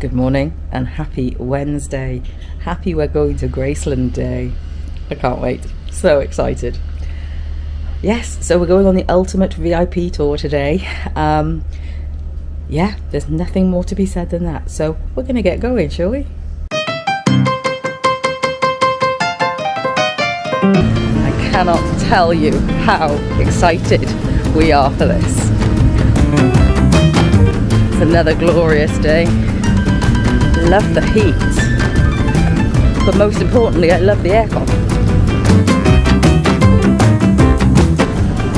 Good morning and happy Wednesday. Happy we're going to Graceland Day. I can't wait. So excited. Yes, so we're going on the ultimate VIP tour today. Yeah, there's nothing more to be said than that. So we're going to get going, shall we? I cannot tell you how excited we are for this. It's another glorious day. Love the heat, but most importantly I love the aircon.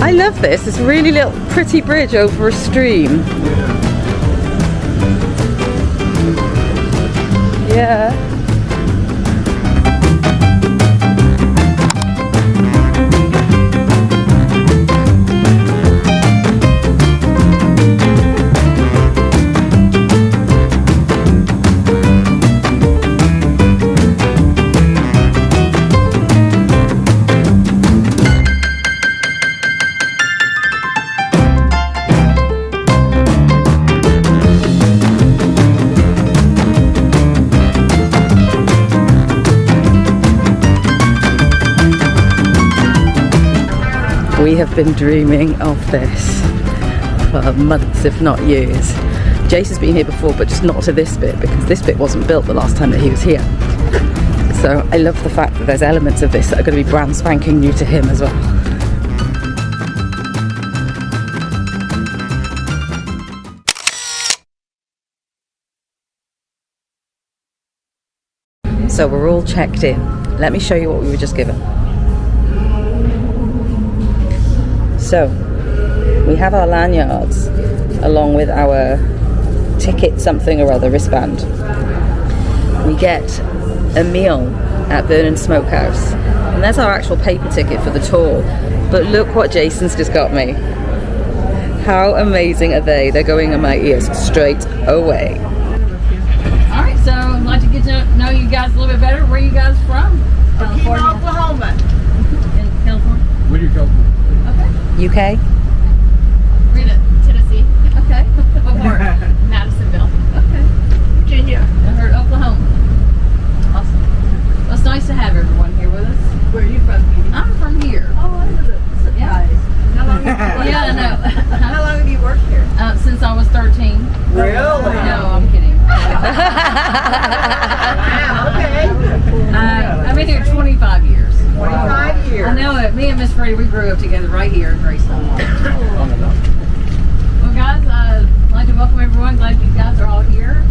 I love this. It's a really little pretty bridge over a stream. Yeah. We have been dreaming of this for months, if not years. Jace has been here before, but just not to this bit, because this bit wasn't built the last time that he was here. So I love the fact that there's elements of this that are going to be brand spanking new to him as well. So we're all checked in. Let me show you what we were just given. So, we have our lanyards along with our ticket something or other wristband. We get a meal at Vernon Smokehouse, and that's our actual paper ticket for the tour. But look what Jason's just got me. How amazing are they? They're going in my ears straight away. Alright, so I'd like to get to know you guys a little bit better. Where are you guys from? California, Oklahoma. In California? Where do you go? Okay. UK? We're in Tennessee. Okay. What part? Madisonville. Okay. Virginia. I heard Oklahoma. Awesome. Well, it's nice to have everyone here with us. Where are you from, Dee Dee? I'm from here. Oh, I was surprised. How long have you worked Yeah, I know. How long have you worked here? Since I was 13. Really? No, I'm kidding. Wow, okay. I've been here 25 years. 25 years. I know it. Me and Miss Freddie, we grew up together right here in Graceland. Well, guys, I'd like to welcome everyone. Glad you guys are all here.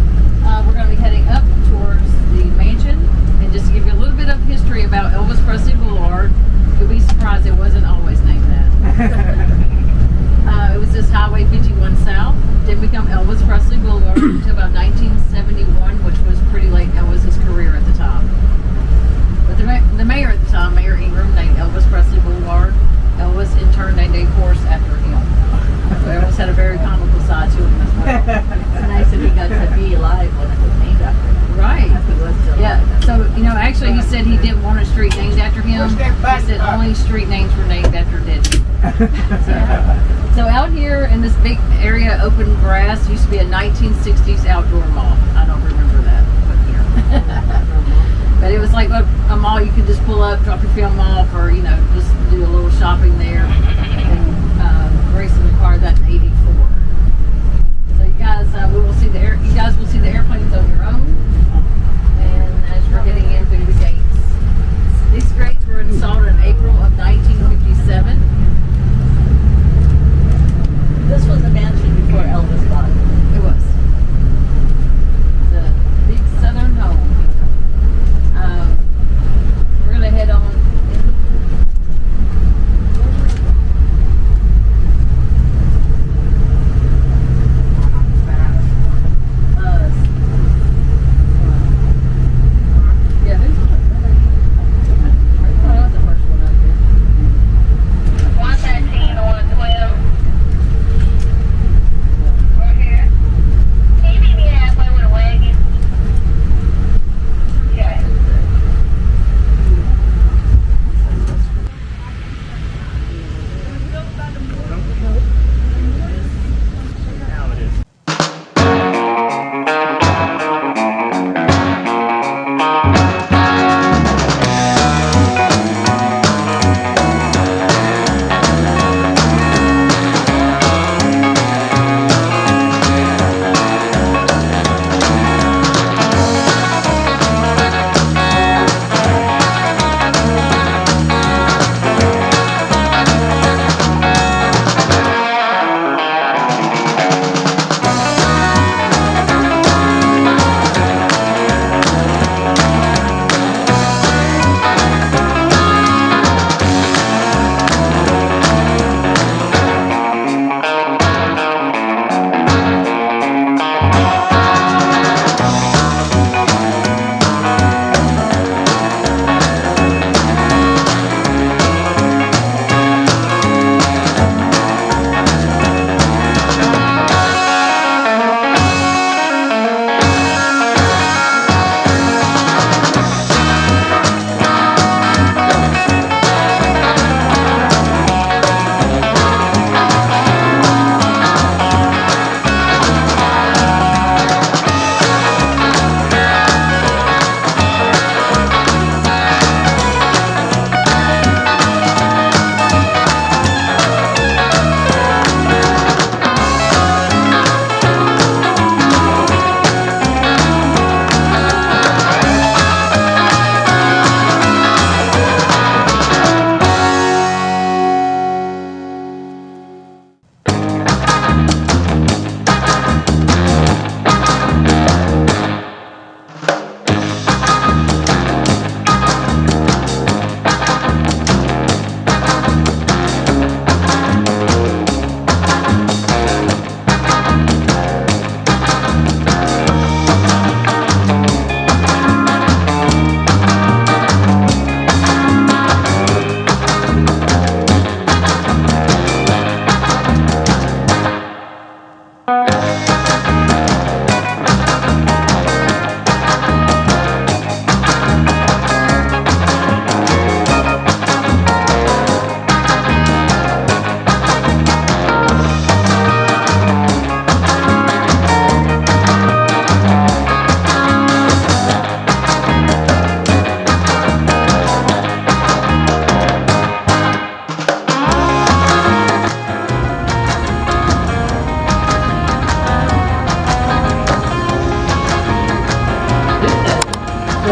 We're going to be heading up towards the mansion. And just to give you a little bit of history about Elvis Presley Boulevard, you'll be surprised it wasn't always named that. It was just Highway 51 South. Didn't become Elvis Presley Boulevard until about 1971, which was pretty late in Elvis's career at the time. But the mayor at the time, Mayor Ingram, named Elvis Presley Boulevard. Elvis in turn named a horse after him. So Elvis had a very comical side to him as well. It's nice that he got to be alive when it was named after him. Right. He was still Yeah. alive. So, you know, actually he said he didn't want a street named after him. He said only street names were named after dead people. So out here in this big area, open grass, used to be a 1960s outdoor mall. I don't remember that, but here. But it was like a mall you could just pull up, drop your film off, or, you know, just do a little shopping there. And Graceland acquired that in '84. So you guys, you guys will see the airplanes on your own. And as we're getting in through the gates, these gates were installed in April of 1957. This was a mansion before Elvis bought it. It was the big southern home. We're gonna head on in.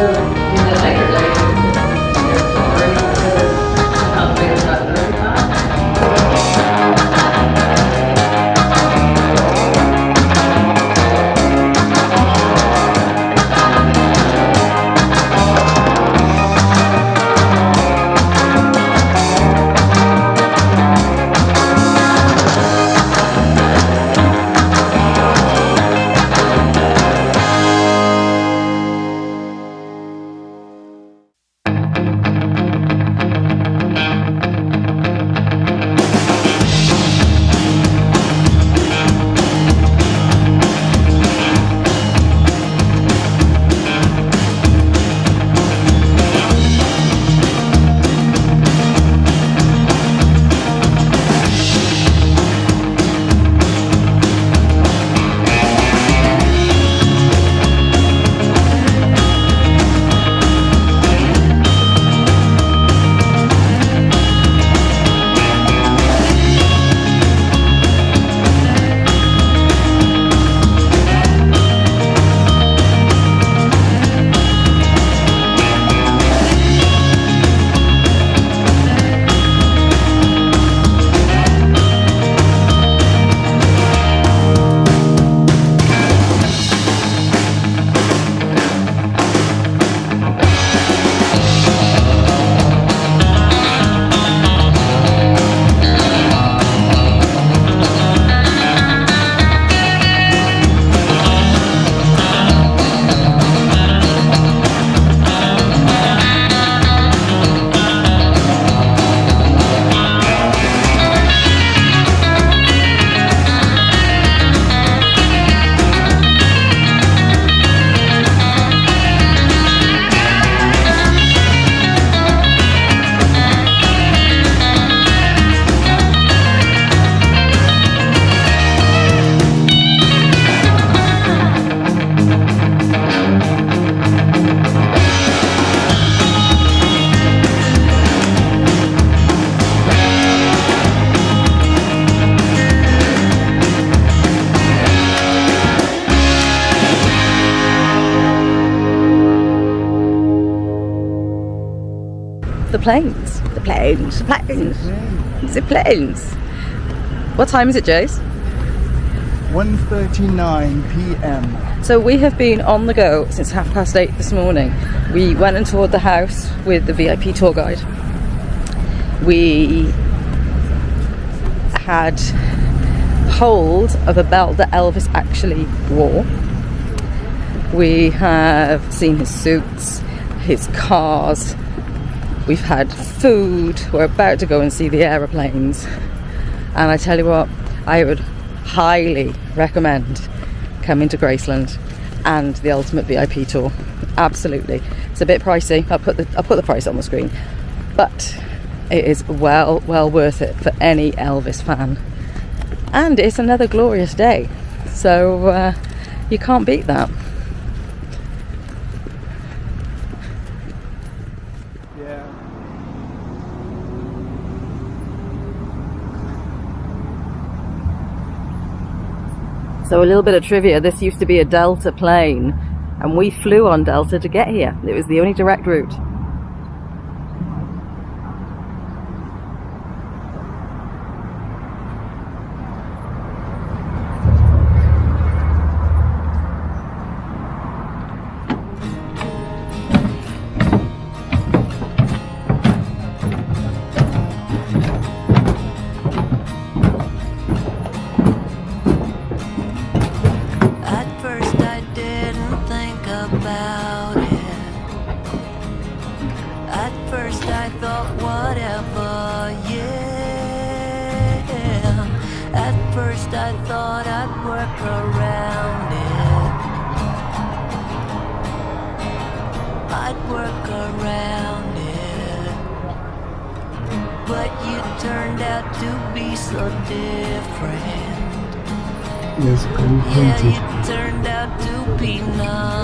In the later days, elevators about 35. The planes. The planes. The planes. The planes. What time is it, Jace? 1:39 p.m. So we have been on the go since 8:30 this morning. We went and toured the house with the VIP tour guide. We had hold of a belt that Elvis actually wore. We have seen his suits, his cars. We've had food. We're about to go and see the aeroplanes. And I tell you what, I would highly recommend coming to Graceland and the Ultimate VIP Tour. Absolutely. It's a bit pricey. I'll put the price on the screen. But it is well worth it for any Elvis fan. And it's another glorious day. So you can't beat that. So a little bit of trivia, this used to be a Delta plane and we flew on Delta to get here. It was the only direct route.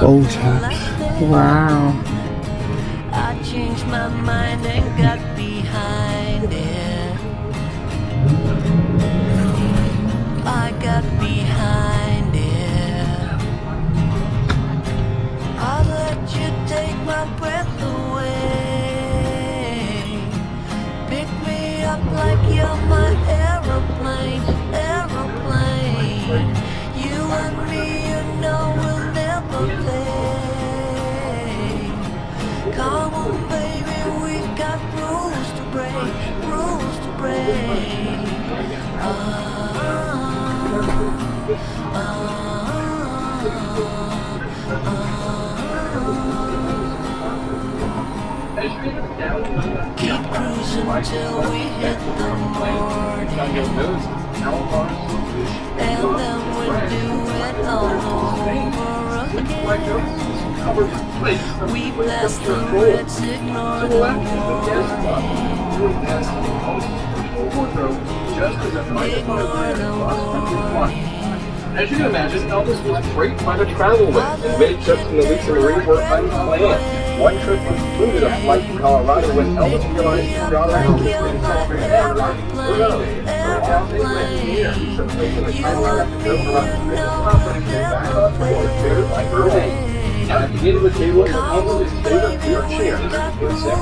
Old hat. Wow. I changed my mind and got behind it. I got behind it. I'll let you take my until we hit the morning. And then we do it all over again. We bless the reds, ignore the As you can imagine, Elvis was great fun to travel with, and many trips in the Lisa Marie were unplanned. One trip included a flight to Colorado when Elvis realized his daughter was going to celebrate her Now, at the end of the table, the table is favorite beer chair. It's a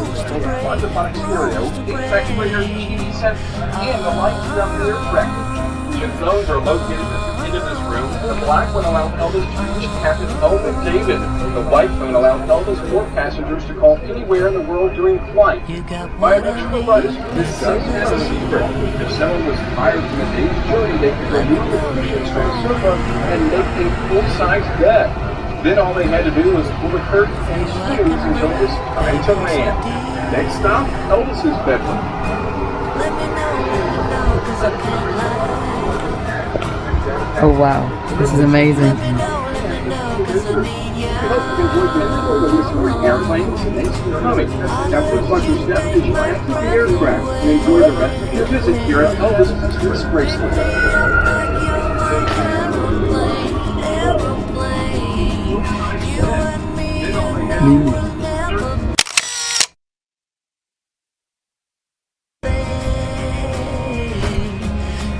quantified stereo, effectuators, TV set, and the lights down there record. Two phones are located at the end of this room. The black one allows Elvis to reach Captain Owen David. The white phone allows Elvis or passengers to call anywhere in the world during flight. Biometric device. This does have a secret. If someone was tired from a day's journey, they could remove the cushions from the sofa and make a full-size bed. Then all they had to do was pull the curtain and snooze until it was time to land. Next stop, Elvis's bedroom. Oh wow, this is amazing. Airplanes and they see coming. Now please watch your step as you exit the aircraft and enjoy the rest of your visit here at Elvis Graceland.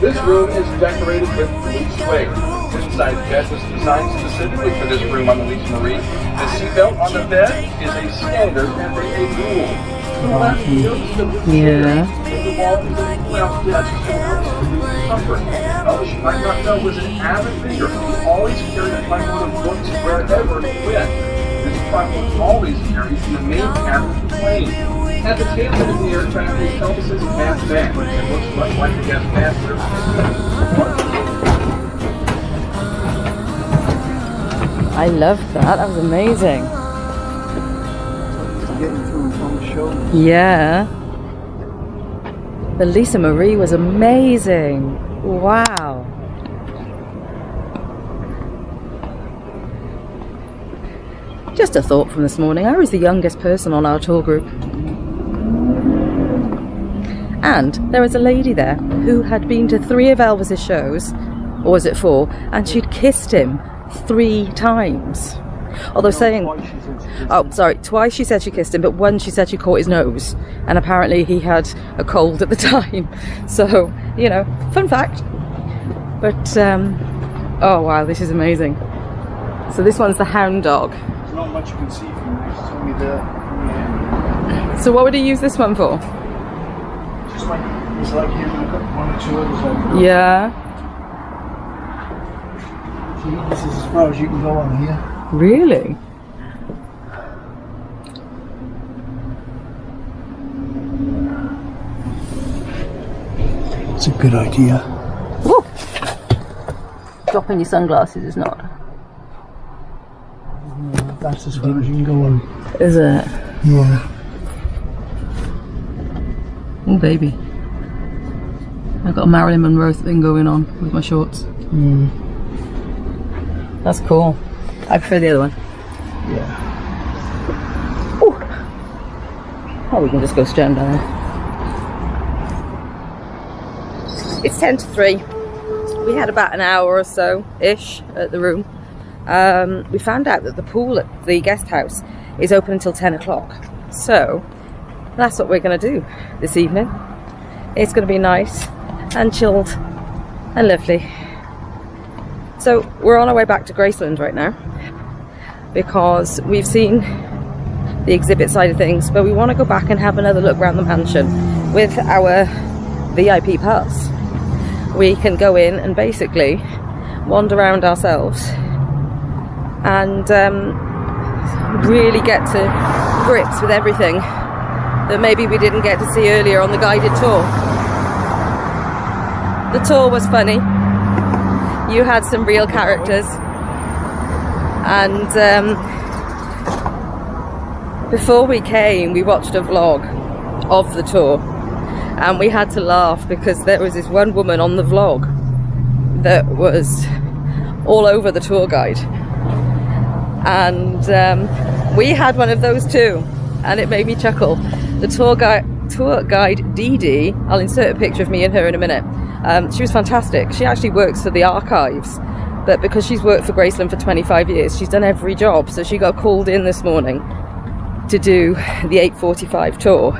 This room is decorated with blue suede. This inside bed was designed specifically for this room on the Lisa Marie. The seatbelt on the bed is a standard and a rule. Yeah. Elvis, you might not know, was an avid reader. He always carried a bundle of books wherever he went. This truck was always carried in the main cabin of the plane. At the tail end of the aircraft is Elvis's gas bag. It looks much like the gas master. I loved that. That was amazing. Getting to and from the show. Yeah. The Lisa Marie was amazing. Wow. Just a thought from this morning. I was the youngest person on our tour group. And there was a lady there who had been to 3 of Elvis's shows, or was it 4, and she'd kissed him 3 times. Although saying, twice she said she kissed him, but once she said she caught his nose, and apparently he had a cold at the time. So, you know, fun fact. But, oh wow, this is amazing. So this one's the Hound Dog. There's not much you can see from this. It's only there. So what would he use this one for? Just like, it's like here, we've got 1 or 2 others like Yeah. See, this is as far as you can go on here. Really? It's a good idea. Woo! Dropping your sunglasses is not. That's as far as you can go on. Is it? Yeah. Oh baby. I've got a Marilyn Monroe thing going on with my shorts. That's cool. I prefer the other one. Yeah. Ooh. Oh, we can just go straight down there. It's 10 to 3. We had about an hour or so-ish at the room. We found out that the pool at the guest house is open until 10 o'clock. So that's what we're going to do this evening. It's going to be nice and chilled and lovely. So we're on our way back to Graceland right now because we've seen the exhibit side of things, but we want to go back and have another look around the mansion with our VIP pass. We can go in and basically wander around ourselves and really get to grips with everything that maybe we didn't get to see earlier on the guided tour. The tour was funny. You had some real characters, and before we came we watched a vlog of the tour, and we had to laugh because there was this one woman on the vlog that was all over the tour guide, and we had one of those too, and it made me chuckle. The tour guide Dee Dee, I'll insert a picture of me and her in a minute. She was fantastic. She actually works for the archives, but because she's worked for Graceland for 25 years, she's done every job. So she got called in this morning to do the 8:45 tour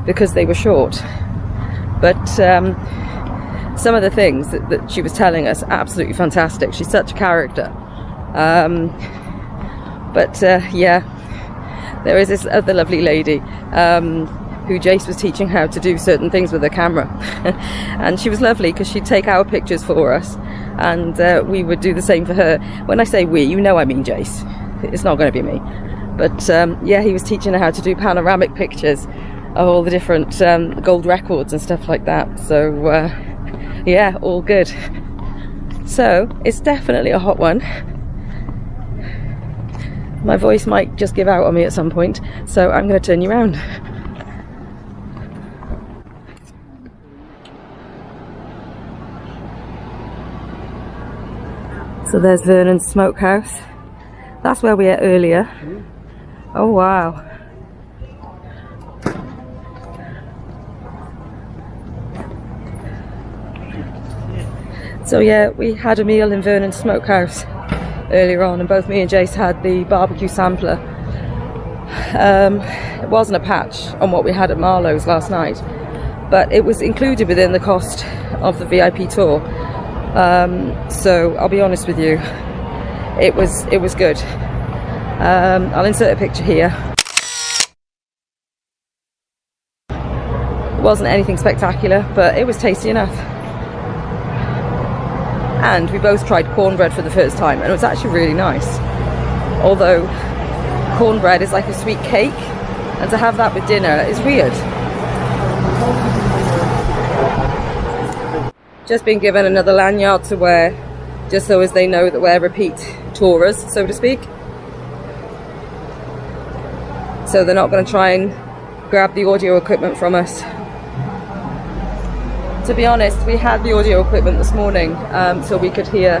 because they were short. But some of the things that she was telling us, absolutely fantastic. She's such a character. Yeah, there is this other lovely lady who Jace was teaching how to do certain things with her camera. And she was lovely because she'd take our pictures for us, and we would do the same for her. When I say we, you know I mean Jace. It's not going to be me. But yeah, he was teaching her how to do panoramic pictures of all the different gold records and stuff like that. So yeah, all good. So it's definitely a hot one. My voice might just give out on me at some point, so I'm going to turn you around. So there's Vernon's smokehouse. That's where we ate earlier. Oh wow. So yeah, we had a meal in Vernon's smokehouse earlier on, and both me and Jace had the barbecue sampler. It wasn't a patch on what we had at Marlowe's last night, but it was included within the cost of the VIP tour. So I'll be honest with you, it was good. I'll insert a picture here. It wasn't anything spectacular, but it was tasty enough. And we both tried cornbread for the first time, and it was actually really nice. Although cornbread is like a sweet cake, and to have that with dinner is weird. Just been given another lanyard to wear, just so as they know that we're repeat tourers, so to speak. So they're not going to try and grab the audio equipment from us. To be honest, we had the audio equipment this morning, so we could hear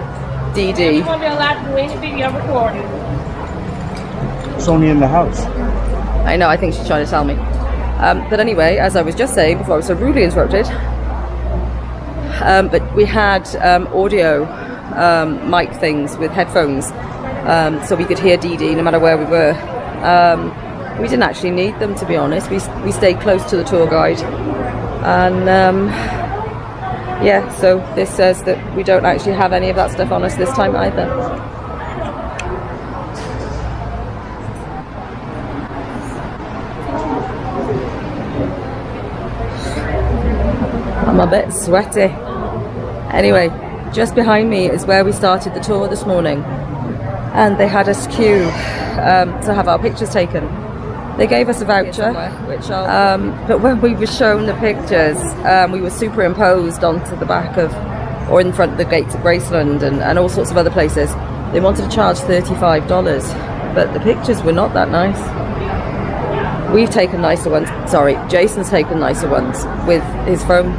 Dee Dee. You won't be allowed to do any video recording. It's only in the house. I know, I think she's trying to tell me. But anyway, as I was just saying before I was so rudely interrupted, but we had audio mic things with headphones, so we could hear Dee Dee no matter where we were. We didn't actually need them, to be honest. We stayed close to the tour guide, and yeah, so this says that we don't actually have any of that stuff on us this time either. I'm a bit sweaty. Anyway, just behind me is where we started the tour this morning, and they had us queue to have our pictures taken. They gave us a voucher, but when we were shown the pictures, we were superimposed onto the back of, or in front of the gates of Graceland and all sorts of other places. They wanted to charge $35, but the pictures were not that nice. We've taken nicer ones. Sorry, Jason's taken nicer ones with his phone,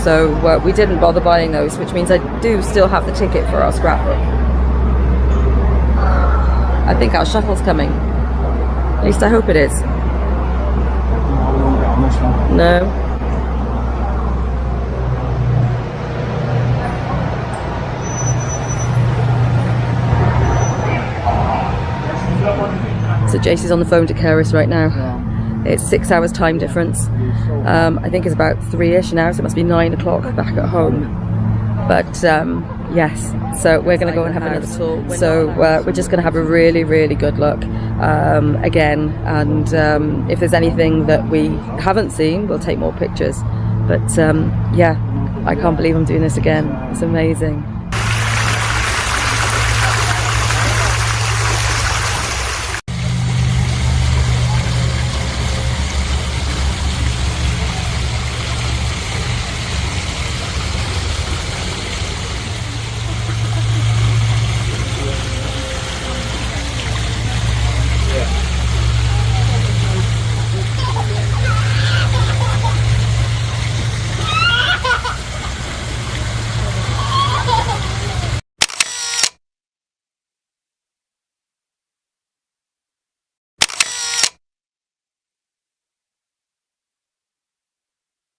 so we didn't bother buying those, which means I do still have the ticket for our scrapbook. I think our shuttle's coming. At least I hope it is. No. So Jace is on the phone to Keris right now. It's 6 hours time difference. I think it's about 3ish now, so it must be 9 o'clock back at home. But yes, so we're going to go and have another tour. So we're just going to have a really, really good look again. And if there's anything that we haven't seen, we'll take more pictures. But yeah, I can't believe I'm doing this again. It's amazing.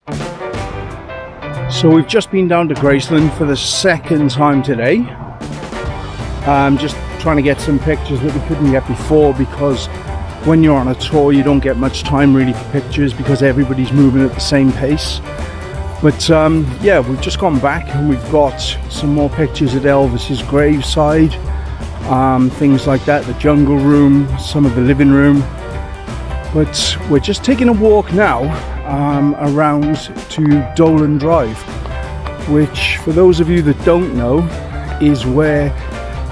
So we've just been down to Graceland for the second time today. Just trying to get some pictures that we couldn't get before, because when you're on a tour you don't get much time really for pictures because everybody's moving at the same pace. But yeah, we've just gone back and we've got some more pictures at Elvis's graveside, things like that, the jungle room, some of the living room. But we're just taking a walk now around to Dolan Drive, which for those of you that don't know is where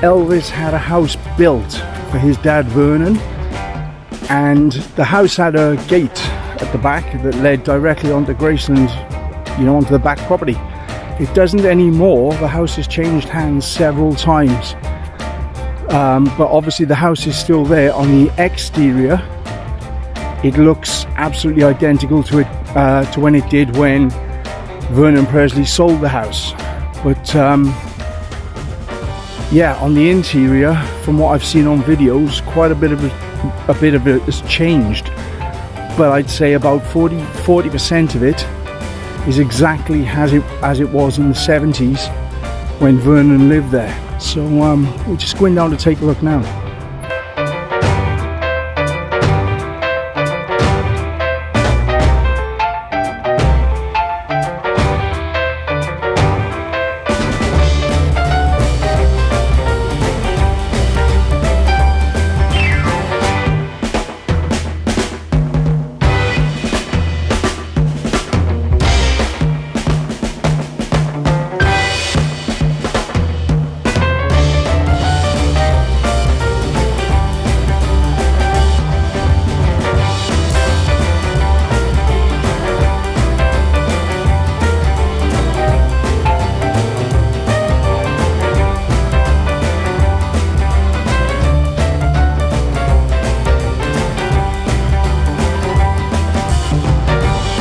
Elvis had a house built for his dad Vernon, and the house had a gate at the back that led directly onto Graceland, you know, onto the back property. It doesn't anymore. The house has changed hands several times, but obviously the house is still there. On the exterior it looks absolutely identical to it, to when it did when Vernon Presley sold the house. But yeah, on the interior, from what I've seen on videos, quite a bit of it has changed. But I'd say about 40% of it is exactly as it was in the 70s when Vernon lived there. So we're just going down to take a look now.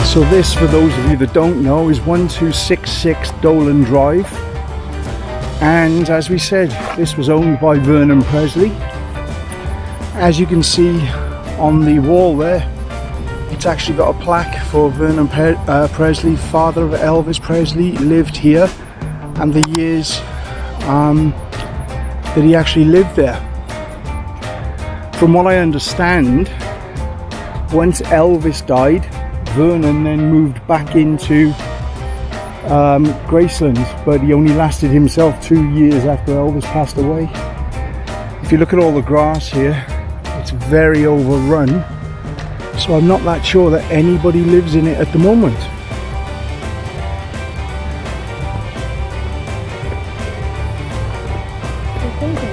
So this, for those of you that don't know, is 1266 Dolan Drive, and as we said, this was owned by Vernon Presley. As you can see on the wall there, it's actually got a plaque for Vernon Presley, father of Elvis Presley, lived here, and the years that he actually lived there. From what I understand, once Elvis died, Vernon then moved back into Graceland, but he only lasted himself 2 years after Elvis passed away. If you look at all the grass here, it's very overrun, so I'm not that sure that anybody lives in it at the moment.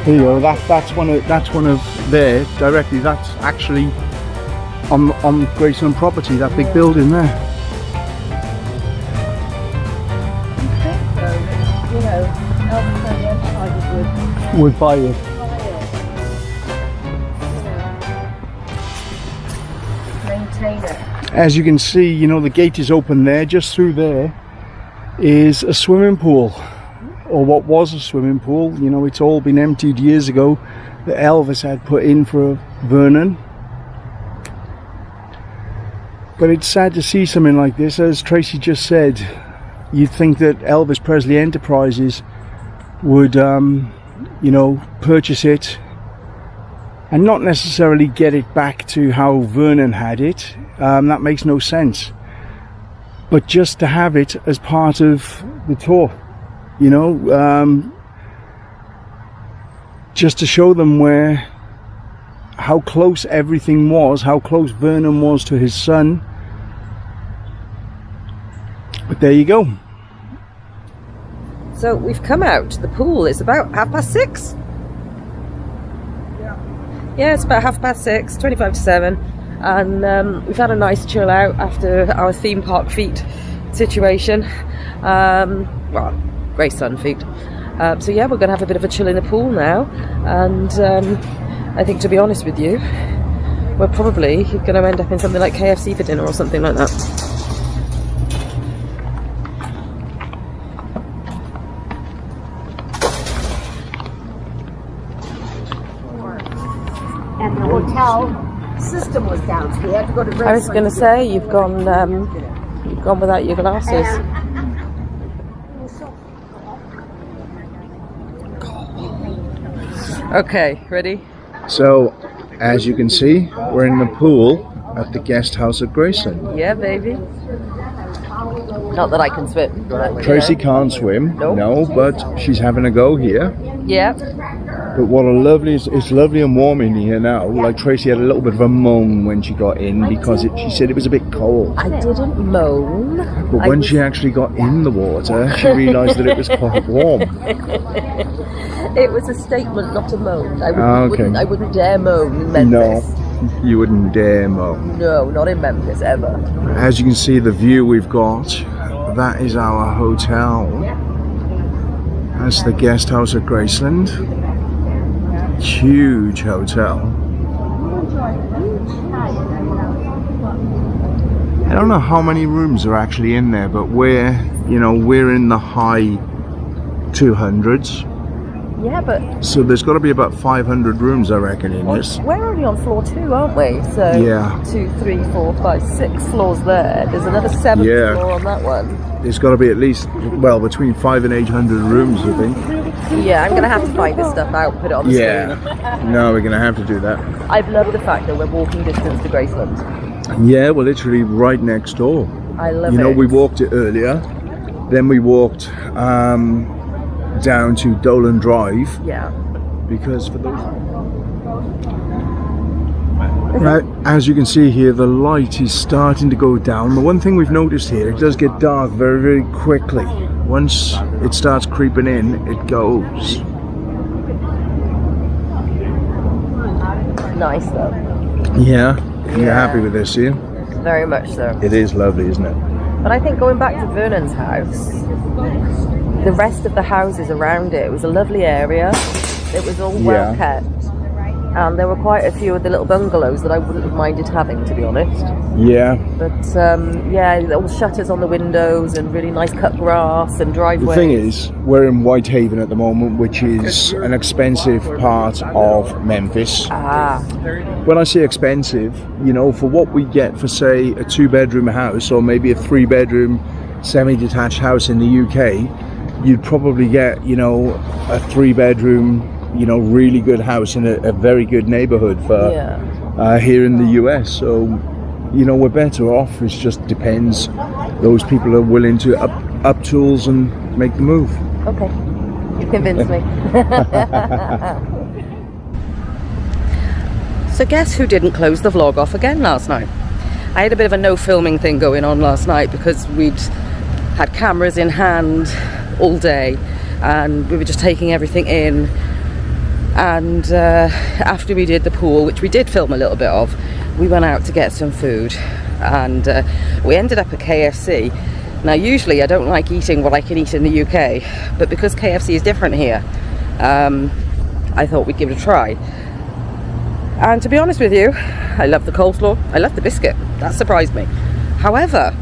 There you go, that's one of there directly. That's actually on Graceland property, that big building there. You know, Elvis Would buy it. maintain it. As you can see, you know, the gate is open there. Just through there is a swimming pool, or what was a swimming pool. You know, it's all been emptied years ago, that Elvis had put in for Vernon. But it's sad to see something like this. As Tracy just said, you'd think that Elvis Presley Enterprises would, you know, purchase it and not necessarily get it back to how Vernon had it. That makes no sense. But just to have it as part of the tour, you know, just to show them how close everything was, how close Vernon was to his son. But there you go. So we've come out. The pool is about 6:30. Yeah, it's about 6:30, 25 to 7. And we've had a nice chill out after our theme park feet situation. Well, Graceland feet. So yeah, we're going to have a bit of a chill in the pool now. And I think, to be honest with you, we're probably going to end up in something like KFC for dinner or something like that. And the hotel system was down, so we had to go to Graceland. I was going to say, you've gone You've gone without your glasses. Okay, ready? So, as you can see, we're in the pool at the guest house at Graceland. Yeah, baby. Not that I can swim. But, Tracy can't swim, Nope. no, but she's having a go here. Yeah. But what a lovely, it's lovely and warm in here now. Like Tracy had a little bit of a moan when she got in because she said it was a bit cold. I didn't moan. But when she actually got in the water, she realised that it was quite warm. It was a statement, not a moan. I wouldn't dare moan in Memphis. No, you wouldn't dare moan. No, not in Memphis, ever. As you can see, the view we've got, that is our hotel. That's the guest house at Graceland. Huge hotel. I don't know how many rooms are actually in there, but we're in the high 200s. Yeah, but So there's got to be about 500 rooms, I reckon, in this. we're only on floor 2, aren't we? So Yeah. 2, 3, 4, 5, 6 floors there. There's another 7th Yeah. floor on that one. There's got to be at least, well, between 500 and 800 rooms, I think. Yeah, I'm gonna have to find this stuff out, put it on the Yeah. screen. No, we're going to have to do that. I've loved the fact that we're walking distance to Graceland. Yeah, we're literally right next door. I love You know, it. we walked it earlier. Then we walked down to Dolan Drive Yeah. because for those. Right, as you can see here, the light is starting to go down. The one thing we've noticed here, it does get dark very, very quickly. Once it starts creeping in, it goes. Nice though. Yeah, you're happy with this, yeah? Very much so. It is lovely, isn't it? But I think going back to Vernon's house, the rest of the houses around it was a lovely area. It was all well kept. And there were quite a few of the little bungalows that I wouldn't have minded having, to be honest. Yeah. But yeah, little shutters on the windows and really nice cut grass and driveways. The thing is, we're in Whitehaven at the moment, which is an expensive part of Memphis. Ah, When I say expensive, you know, for what we get for, say, a 2-bedroom house or maybe a 3-bedroom semi-detached house in the UK, you'd probably get, you know, a 3-bedroom, you know, really good house in a very good neighborhood for here in the US. So, you know, we're better off. It just depends. Those people are willing to up tools and make the move. okay. You convinced me. So guess who didn't close the vlog off again last night? I had a bit of a no filming thing going on last night because we'd had cameras in hand all day and we were just taking everything in. And after we did the pool, which we did film a little bit of, we went out to get some food and we ended up at KFC. Now usually I don't like eating what I can eat in the UK, but because KFC is different here, I thought we'd give it a try. And to be honest with you, I love the coleslaw, I love the biscuit, that surprised me. However,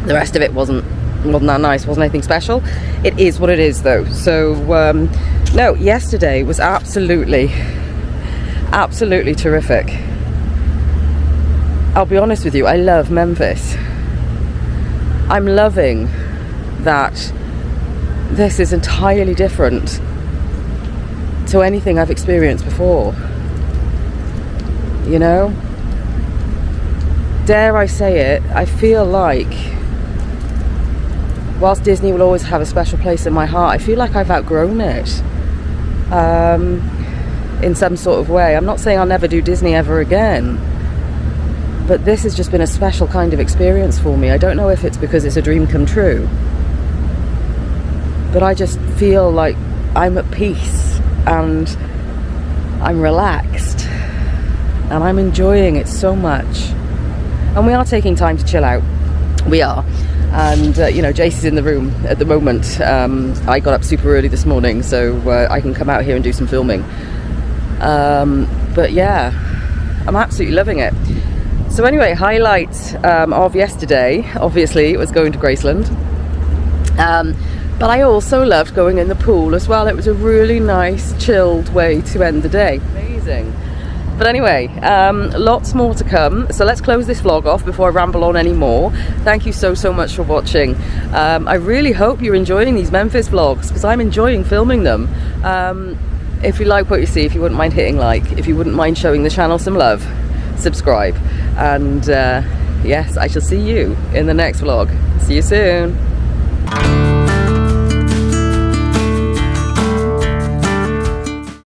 the rest of it wasn't that nice, wasn't anything special. It is what it is though. So no, yesterday was absolutely terrific. I'll be honest with you, I love Memphis. I'm loving that this is entirely different to anything I've experienced before. You know? Dare I say it, I feel like whilst Disney will always have a special place in my heart, I feel like I've outgrown it in some sort of way. I'm not saying I'll never do Disney ever again, but this has just been a special kind of experience for me. I don't know if it's because it's a dream come true, but I just feel like I'm at peace and I'm relaxed and I'm enjoying it so much. And we are taking time to chill out. We are. And you know, Jace is in the room at the moment. I got up super early this morning so I can come out here and do some filming. But yeah, I'm absolutely loving it. So anyway, highlights of yesterday, obviously it was going to Graceland. But I also loved going in the pool as well. It was a really nice chilled way to end the day. Amazing. But anyway, lots more to come. So let's close this vlog off before I ramble on any more. Thank you so much for watching. I really hope you're enjoying these Memphis vlogs, because I'm enjoying filming them. If you like what you see, if you wouldn't mind hitting like, if you wouldn't mind showing the channel some love, subscribe. And yes, I shall see you in the next vlog. See you soon.